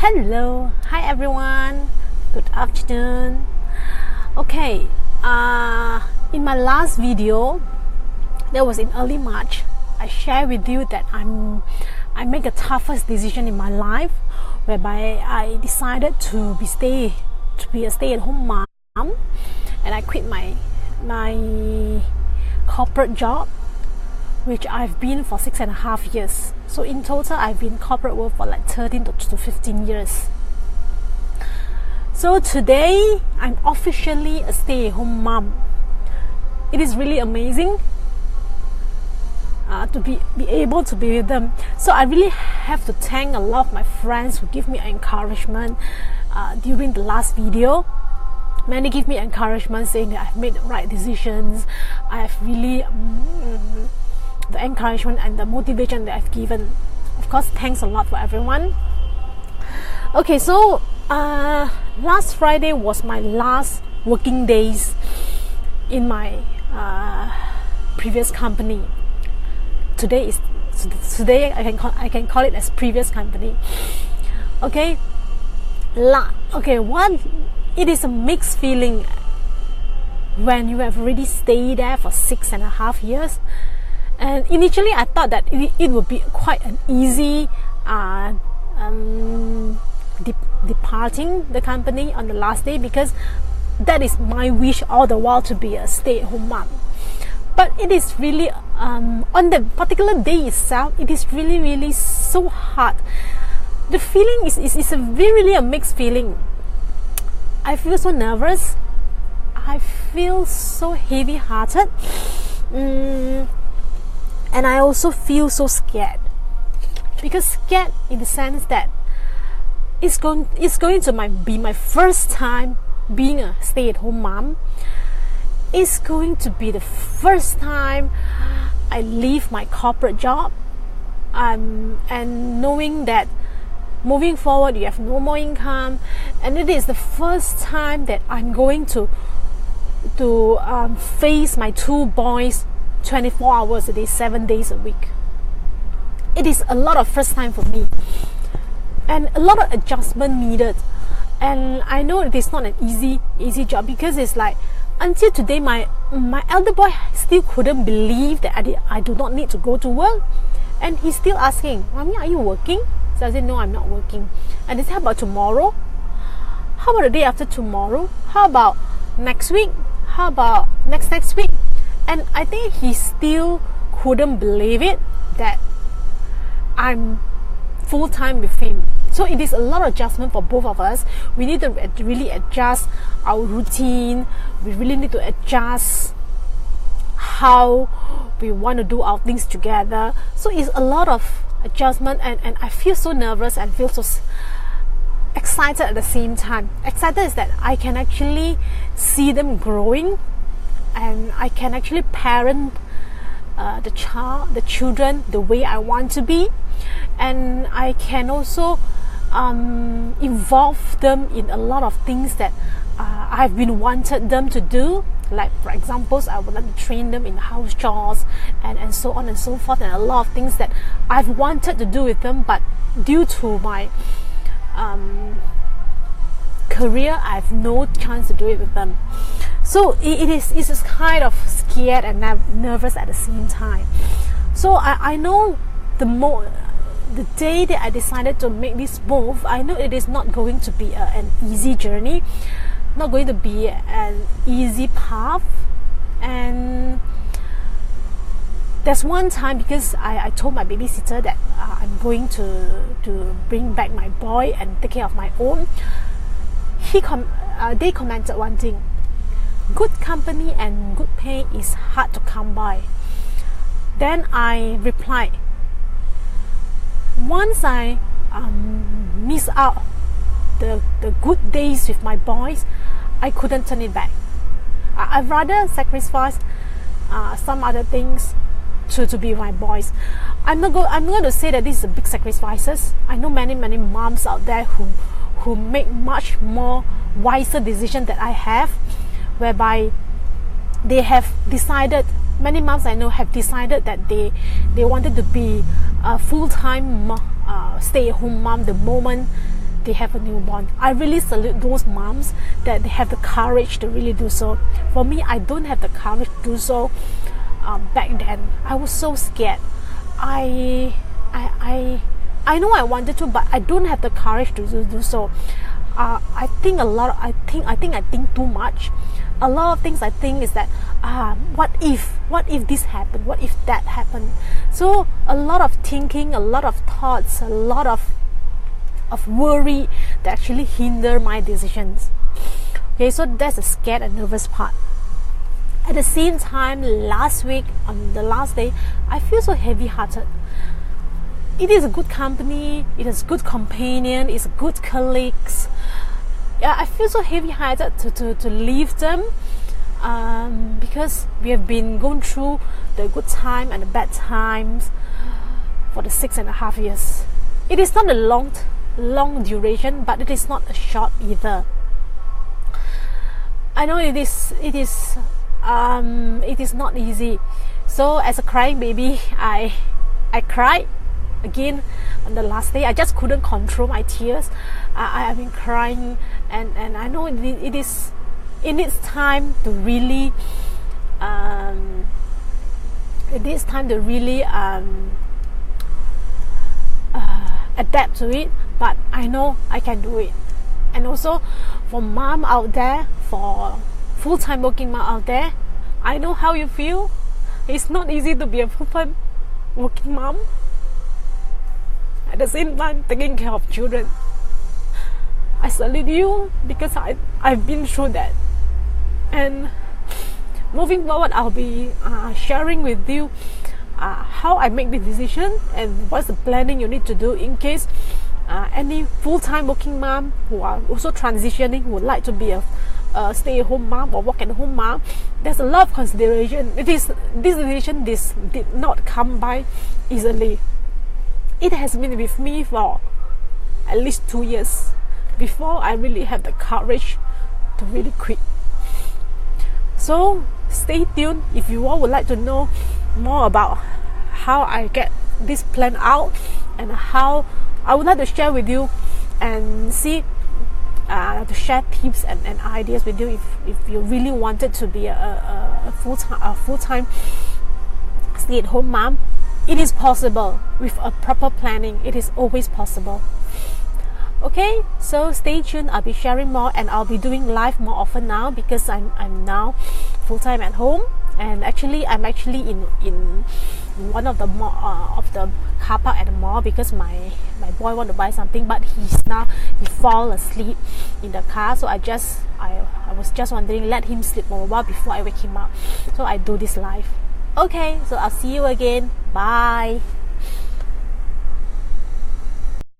Hello, hi everyone, good afternoon. Okay, in my last video, that was in early March, I shared with you that I make a toughest decision in my life, whereby I decided to be a stay-at-home mom, and I quit my corporate job, which I've been for 6.5 years. So in total, I've been in corporate world for like 13 to 15 years. So today, I'm officially a stay-at-home mom. It is really amazing to be able to be with them. So I really have to thank a lot of my friends who give me encouragement during the last video. Many give me encouragement saying that I've made the right decisions. I have really the encouragement and the motivation that I've given. Of course, thanks a lot for everyone. Okay, so last Friday was my last working days in my previous company. Today I can call it as previous company. Okay, it is a mixed feeling when you have already stayed there for 6.5 years. And initially, I thought that it would be quite an easy departing the company on the last day, because that is my wish all the while, to be a stay-at-home mom. But it is really on the particular day itself, it is really so hard. The feeling is a really a mixed feeling. I feel so nervous. I feel so heavy-hearted. And I also feel so scared, because scared in the sense that it's going to be my first time being a stay-at-home mom. It's going to be the first time I leave my corporate job, and knowing that moving forward you have no more income, and it is the first time that I'm going to face my two boys 24 hours a day, 7 days a week. It is a lot of first time for me, and a lot of adjustment needed. And I know it is not an easy job, because it's like, until today my elder boy still couldn't believe that I do not need to go to work, and he's still asking, "Mommy, are you working?" So I said, "No, I'm not working." And they said, "How about tomorrow? How about the day after tomorrow? How about next week? How about next week?" And I think he still couldn't believe it that I'm full-time with him. So it is a lot of adjustment for both of us. We need to really adjust our routine. We really need to adjust how we want to do our things together. So it's a lot of adjustment, and I feel so nervous and feel so excited at the same time. Excited is that I can actually see them growing, and I can actually parent the children the way I want to be, and I can also involve them in a lot of things that I've been wanted them to do. Like, for example, I would like to train them in house chores and so on and so forth, and a lot of things that I've wanted to do with them, but due to my career, I have no chance to do it with them. So it's kind of scared and nervous at the same time. So I know the day that I decided to make this move, I know it is not going to be an easy journey, not going to be an easy path. And there's one time, because I told my babysitter that I'm going to bring back my boy and take care of my own. They commented one thing: good company and good pay is hard to come by. Then I replied, once I miss out the good days with my boys, I couldn't turn it back. I'd rather sacrifice some other things to be with my boys. I'm not going to say that this is a big sacrifices. I know many moms out there who make much more wiser decision that I have, whereby they have decided, many moms I know have decided that they wanted to be a full-time stay-at-home mom the moment they have a newborn. I really salute those moms that they have the courage to really do so. For me, I don't have the courage to do so. Back then, I was so scared. I know I wanted to, but I don't have the courage to do so. I think too much. A lot of things I think is that what if this happened, what if that happened. So a lot of thinking, a lot of thoughts, a lot of worry that actually hinder my decisions. Okay, so that's the scared and nervous part. At the same time, last week on the last day, I feel so heavy-hearted. It is a good company, it is good companion, it's good colleagues. Yeah, I feel so heavy-hearted to leave them, because we have been going through the good time and the bad times for the 6.5 years. It is not a long duration, but it is not a short either. I know it is not easy. So as a crying baby, I cried again on the last day. I just couldn't control my tears. I have been crying, and I know it needs time to really adapt to it, but I know I can do it. And also for mom out there, for full-time working mom out there, I know how you feel. It's not easy to be a full-time working mom, at the same time taking care of children. I salute you, because I've been through that. And moving forward, I'll be sharing with you how I make the decision and what's the planning you need to do in case any full-time working mom who are also transitioning, who would like to be a stay-at-home mom or work-at-home mom. There's a lot of consideration. This decision did not come by easily. It has been with me for at least 2 years before I really have the courage to really quit. So stay tuned if you all would like to know more about how I get this plan out, and how I would like to share with you and see to share tips and ideas with you if you really wanted to be a full-time stay-at-home mom. It is possible with a proper planning. It is always possible. Okay, so stay tuned. I'll be sharing more, and I'll be doing live more often now, because I'm now full-time at home. And actually, I'm actually in one of the car park at the mall, because my boy want to buy something, but he fall asleep in the car. So I was just wondering, let him sleep for a while before I wake him up. So I do this live. Okay, so I'll see you again. Bye.